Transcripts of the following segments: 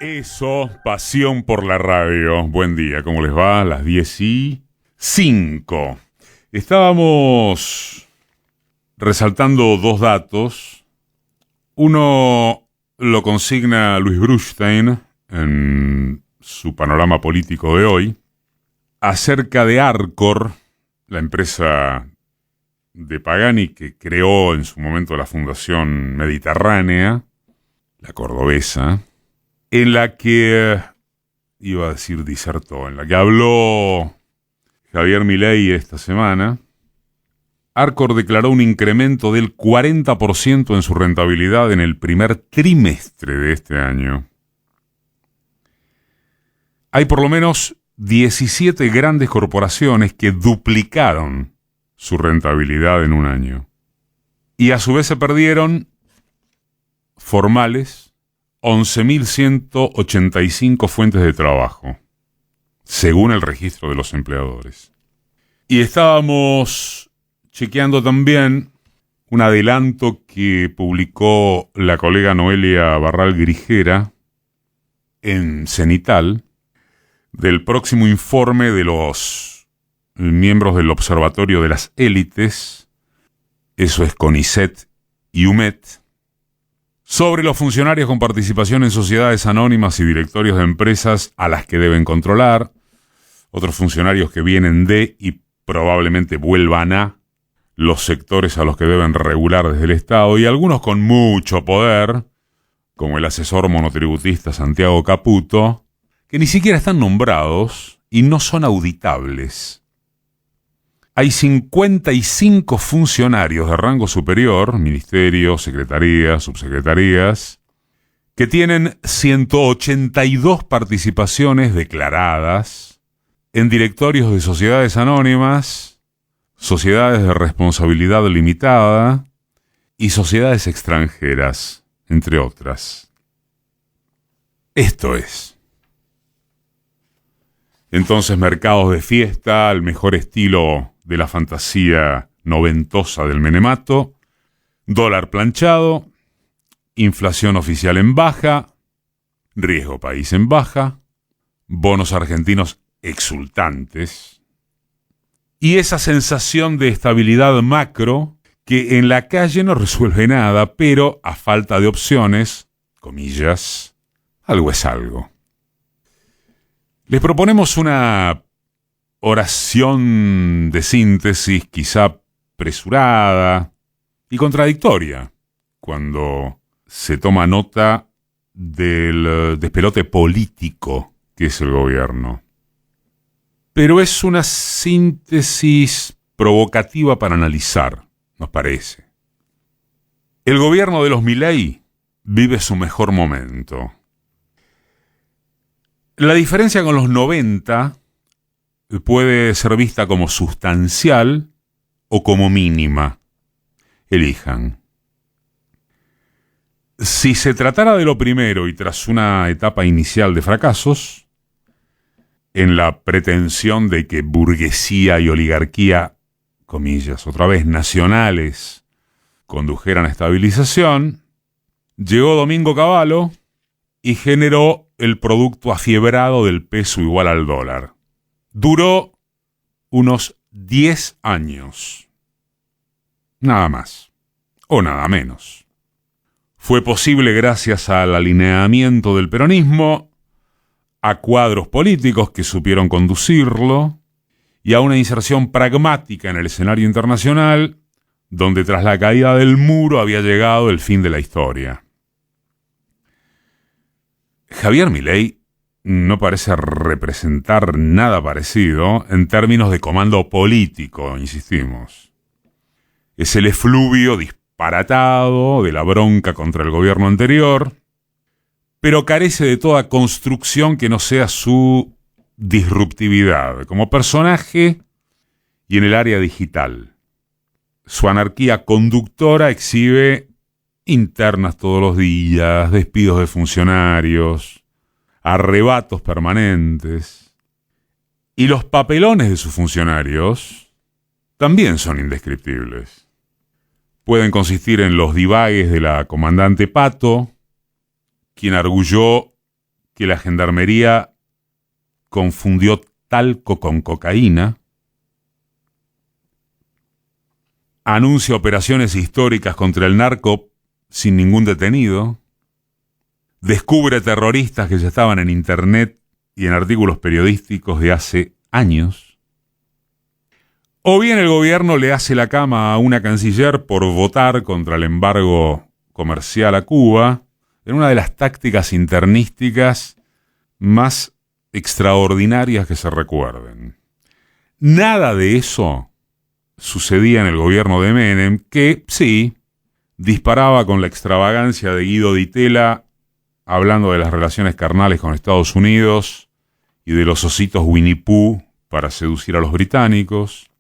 Eso, pasión por la radio. Buen día, ¿cómo les va? Las 10:05. Estábamos resaltando dos datos. Uno lo consigna Luis Brustein en su panorama político de hoy, acerca de Arcor, la empresa de Pagani que creó en su momento la Fundación Mediterránea, la cordobesa, en la que, iba a decir disertó, en la que habló Javier Milei esta semana. Arcor declaró un incremento del 40% en su rentabilidad en el primer trimestre de este año. Hay por lo menos 17 grandes corporaciones que duplicaron su rentabilidad en un año. Y a su vez se perdieron formales 11.185 fuentes de trabajo, según el registro de los empleadores. Y estábamos chequeando también un adelanto que publicó la colega Noelia Barral Grijera en Cenital del próximo informe de los miembros del Observatorio de las Élites, eso es CONICET y UMET, sobre los funcionarios con participación en sociedades anónimas y directorios de empresas a las que deben controlar, otros funcionarios que vienen de y probablemente vuelvan a los sectores a los que deben regular desde el Estado, y algunos con mucho poder, como el asesor monotributista Santiago Caputo, que ni siquiera están nombrados y no son auditables. Hay 55 funcionarios de rango superior, ministerios, secretarías, subsecretarías, que tienen 182 participaciones declaradas en directorios de sociedades anónimas, sociedades de responsabilidad limitada y sociedades extranjeras, entre otras. Esto es. Entonces, mercados de fiesta al mejor estilo de la fantasía noventosa del menemato, dólar planchado, inflación oficial en baja, riesgo país en baja, bonos argentinos exultantes, y esa sensación de estabilidad macro que en la calle no resuelve nada, pero a falta de opciones, comillas, algo es algo. Les proponemos una oración de síntesis quizá apresurada y contradictoria cuando se toma nota del despelote político que es el gobierno. Pero es una síntesis provocativa para analizar, nos parece. El gobierno de los Milei vive su mejor momento. La diferencia con los 90 puede ser vista como sustancial o como mínima. Elijan. Si se tratara de lo primero y tras una etapa inicial de fracasos, en la pretensión de que burguesía y oligarquía, comillas, otra vez nacionales, condujeran a estabilización, llegó Domingo Cavallo y generó el producto afiebrado del peso igual al dólar. Duró unos 10 años. Nada más. O nada menos. Fue posible gracias al alineamiento del peronismo, a cuadros políticos que supieron conducirlo y a una inserción pragmática en el escenario internacional, donde tras la caída del muro había llegado el fin de la historia. Javier Milei no parece representar nada parecido en términos de comando político, insistimos. Es el efluvio disparatado de la bronca contra el gobierno anterior, pero carece de toda construcción que no sea su disruptividad como personaje y en el área digital. Su anarquía conductora exhibe internas todos los días, despidos de funcionarios, arrebatos permanentes. Y los papelones de sus funcionarios también son indescriptibles. Pueden consistir en los divagues de la comandante Pato, quien arguyó que la gendarmería confundió talco con cocaína, anuncia operaciones históricas contra el narco sin ningún detenido, descubre terroristas que ya estaban en internet y en artículos periodísticos de hace años, o bien el gobierno le hace la cama a una canciller por votar contra el embargo comercial a Cuba, en una de las tácticas internísticas más extraordinarias que se recuerden. Nada de eso sucedía en el gobierno de Menem, que sí, disparaba con la extravagancia de Guido Di Tella hablando de las relaciones carnales con Estados Unidos y de los ositos Winnie Pooh para seducir a los británicos.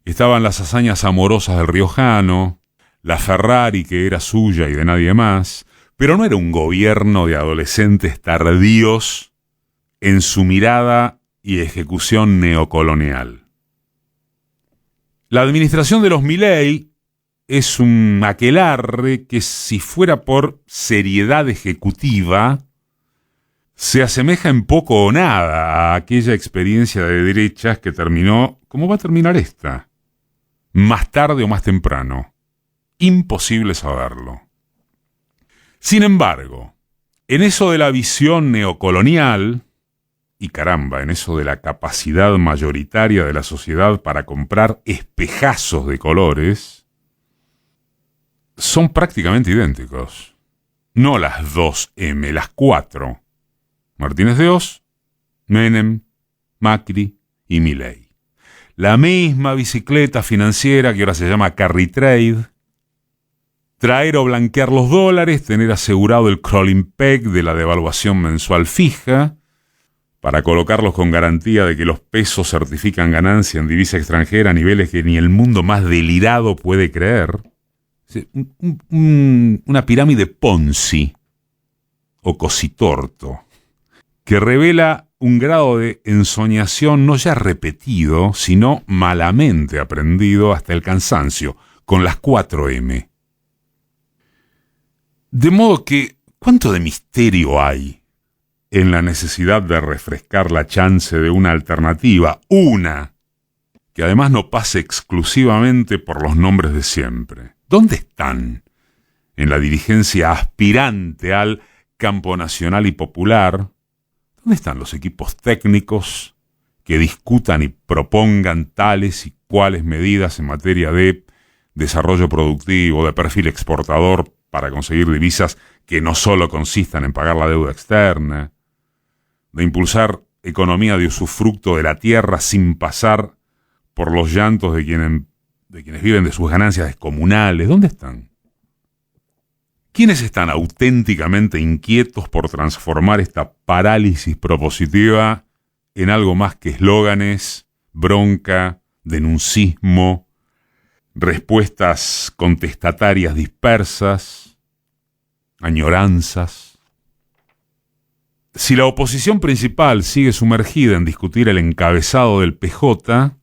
Estaban las hazañas amorosas del riojano, la Ferrari que era suya y de nadie más, pero no era un gobierno de adolescentes tardíos en su mirada y ejecución neocolonial. La administración de los Milei es un aquelarre que, si fuera por seriedad ejecutiva, se asemeja en poco o nada a aquella experiencia de derechas que terminó, ¿cómo va a terminar esta? Más tarde o más temprano. Imposible saberlo. Sin embargo, en eso de la visión neocolonial, y caramba, en eso de la capacidad mayoritaria de la sociedad para comprar espejazos de colores, son prácticamente idénticos. No las 2M, las 4. Martínez de Oz, Menem, Macri y Milei. La misma bicicleta financiera que ahora se llama carry trade. Traer o blanquear los dólares, tener asegurado el crawling peg de la devaluación mensual fija, para colocarlos con garantía de que los pesos certifican ganancia en divisa extranjera a niveles que ni el mundo más delirado puede creer. Una pirámide Ponzi o cositorto que revela un grado de ensoñación no ya repetido, sino malamente aprendido hasta el cansancio, con las 4M. De modo que, ¿cuánto de misterio hay en la necesidad de refrescar la chance de una alternativa? Una que además no pase exclusivamente por los nombres de siempre. ¿Dónde están en la dirigencia aspirante al campo nacional y popular? ¿Dónde están los equipos técnicos que discutan y propongan tales y cuales medidas en materia de desarrollo productivo, de perfil exportador para conseguir divisas que no solo consistan en pagar la deuda externa, de impulsar economía de usufructo de la tierra sin pasar por los llantos de quienes viven de sus ganancias descomunales? ¿Dónde están? ¿Quiénes están auténticamente inquietos por transformar esta parálisis propositiva en algo más que eslóganes, bronca, denuncismo, respuestas contestatarias dispersas, añoranzas? Si la oposición principal sigue sumergida en discutir el encabezado del PJ,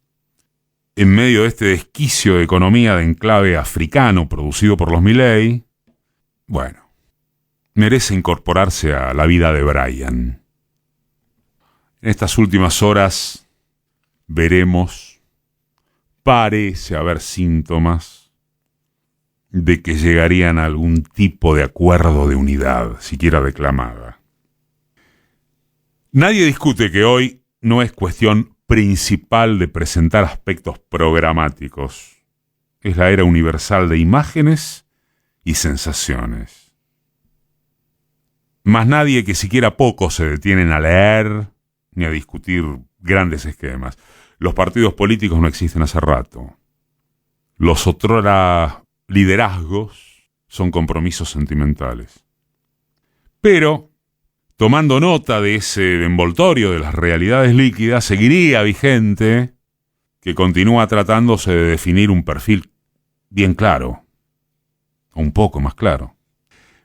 en medio de este desquicio de economía de enclave africano producido por los Milei, bueno, merece incorporarse a la vida de Brian. En estas últimas horas veremos, parece haber síntomas de que llegarían a algún tipo de acuerdo de unidad, siquiera declamada. Nadie discute que hoy no es cuestión principal de presentar aspectos programáticos. Es la era universal de imágenes y sensaciones. Más nadie que siquiera pocos se detienen a leer ni a discutir grandes esquemas. Los partidos políticos no existen hace rato. Los otrora liderazgos son compromisos sentimentales. Pero, tomando nota de ese envoltorio de las realidades líquidas, seguiría vigente que continúa tratándose de definir un perfil bien claro, o un poco más claro.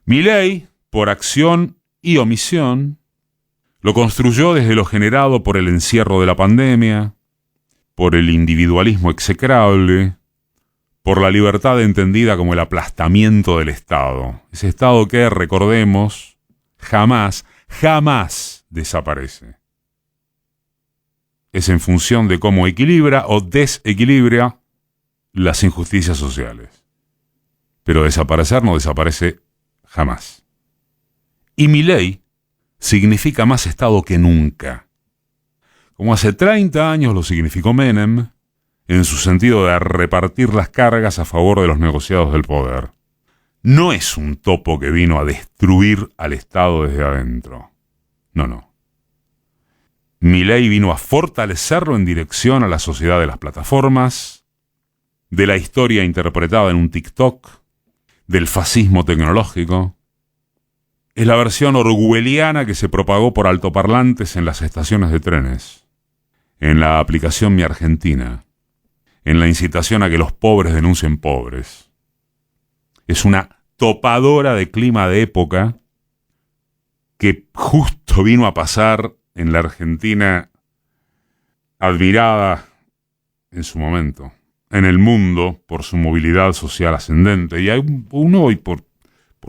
Milei, por acción y omisión, lo construyó desde lo generado por el encierro de la pandemia, por el individualismo execrable, por la libertad entendida como el aplastamiento del Estado. Ese Estado que, recordemos, jamás jamás desaparece. Es en función de cómo equilibra o desequilibra las injusticias sociales. Pero desaparecer no desaparece jamás. Y Milei significa más Estado que nunca. Como hace 30 años lo significó Menem, en su sentido de repartir las cargas a favor de los negociados del poder. No es un topo que vino a destruir al Estado desde adentro. No. Milei vino a fortalecerlo en dirección a la sociedad de las plataformas, de la historia interpretada en un TikTok, del fascismo tecnológico. Es la versión orwelliana que se propagó por altoparlantes en las estaciones de trenes, en la aplicación Mi Argentina, en la incitación a que los pobres denuncien pobres. Es una topadora de clima de época que justo vino a pasar en la Argentina admirada en su momento, en el mundo por su movilidad social ascendente, y aún hoy por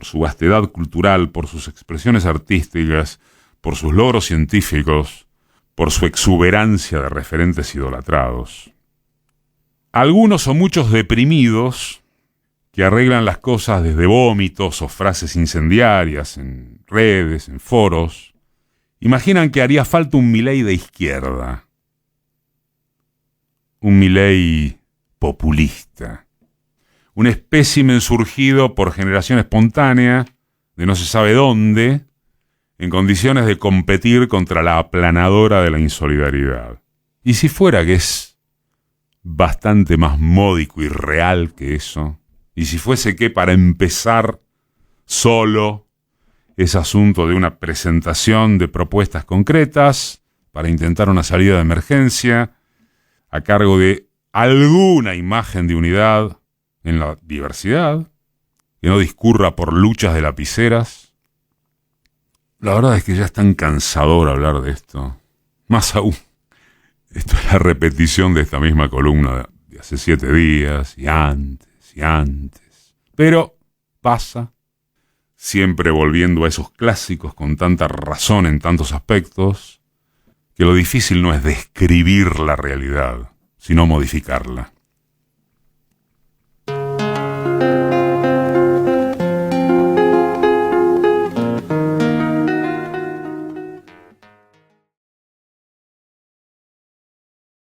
su vastedad cultural, por sus expresiones artísticas, por sus logros científicos, por su exuberancia de referentes idolatrados. Algunos o muchos deprimidos que arreglan las cosas desde vómitos o frases incendiarias en redes, en foros, imaginan que haría falta un Milei de izquierda. Un Milei populista. Un espécimen surgido por generación espontánea, de no se sabe dónde, en condiciones de competir contra la aplanadora de la insolidaridad. Y si fuera que es bastante más módico y real que eso, y si fuese que para empezar solo es asunto de una presentación de propuestas concretas para intentar una salida de emergencia a cargo de alguna imagen de unidad en la diversidad, que no discurra por luchas de lapiceras. La verdad es que ya es tan cansador hablar de esto. Más aún, esto es la repetición de esta misma columna de hace 7 días, y antes. Pero pasa, siempre volviendo a esos clásicos con tanta razón en tantos aspectos, que lo difícil no es describir la realidad, sino modificarla.